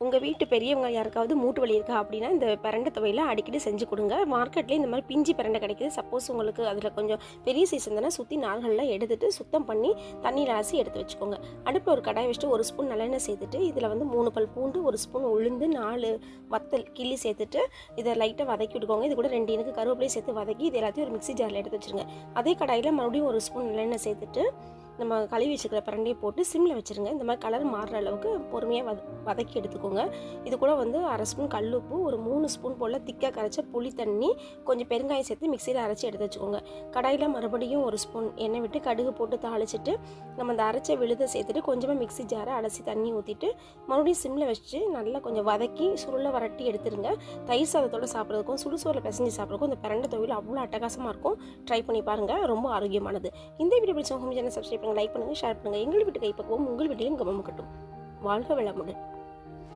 உங்கள் வீட்டு பெரியவங்க யாருக்காவது மூட்டு வலி இருக்கா அப்படின்னா இந்த பிரண்டை துவையலை அடிக்கடி செஞ்சு கொடுங்க. மார்க்கெட்லேயே இந்த மாதிரி பிஞ்சி பிரண்டை கிடைக்கிது. சப்போஸ் உங்களுக்கு அதில் கொஞ்சம் பெரிய சைஸ் இருந்ததுன்னா சுற்றி நார்கள்லாம் எடுத்துட்டு சுத்தம் பண்ணி தண்ணியில் அலசி எடுத்து வச்சுக்கோங்க. அடுப்பில் ஒரு கடாய் வச்சுட்டு 1 ஸ்பூன் நல்லெண்ணெய் சேர்த்துட்டு இதில் வந்து 3 பல் பூண்டு, 1 ஸ்பூன் உளுந்து, 4 வத்தல் கிள்ளி சேர்த்துட்டு இதை லைட்டாக வதக்கி விட்டுக்கோங்க. இது கூட 2 இனுக்கு கருவேப்பிலையும் சேர்த்து வதக்கி இது எல்லாத்தையும் ஒரு மிக்ஸி ஜாரில் எடுத்து வச்சுருங்க. அதே கடாயில் மறுபடியும் 1 ஸ்பூன் நல்லெண்ணெய் சேர்த்துட்டு நம்ம கழுவி வச்சுக்கிற பிரண்டையை போட்டு சிம்மில் வச்சுருங்க. இந்த மாதிரி கலர் மாறுற அளவுக்கு பொறுமையாக வதக்கி எடுத்துக்கோங்க. இது கூட வந்து 1/2 ஸ்பூன் கல்லுப்பு, ஒரு 3 ஸ்பூன் போல் திக்காக கரைச்ச புளி தண்ணி, கொஞ்சம் பெருங்காயம் சேர்த்து மிக்சியில் அரைச்சி எடுத்து வச்சுக்கோங்க. கடாயில் மறுபடியும் 1 ஸ்பூன் எண்ணெய் விட்டு கடுகு போட்டு தாளிச்சிட்டு நம்ம அந்த அரைச்ச விழுதை சேர்த்துட்டு கொஞ்சமாக மிக்ஸி ஜாரை அலசி தண்ணி ஊற்றிட்டு மறுபடியும் சிம்மில் வச்சு நல்லா கொஞ்சம் வதக்கி சுருளை வரட்டி எடுத்துருங்க. தயிர் சாதத்தோடு சாப்பிட்றதுக்கும் சுடுசோரில் பிசைஞ்சு சாப்பிட்றதுக்கும் இந்த பிரண்டை துவையல் அவ்வளோ அட்டகாசமாக இருக்கும். ட்ரை பண்ணி பாருங்கள், ரொம்ப ஆரோக்கியமானது. இந்த வீடியோ பிடிச்ச ஹோம் சேனல் சப்ஸ்கிரைப் பண்ணுங்கள், லைக் பண்ணுங்கள், ஷேர் பண்ணுங்கள். எங்கள் வீட்டு கைப்பக்குவம் உங்கள் வீட்டிலும் கவனம் கட்டும். வாழ்க வளமுடன்.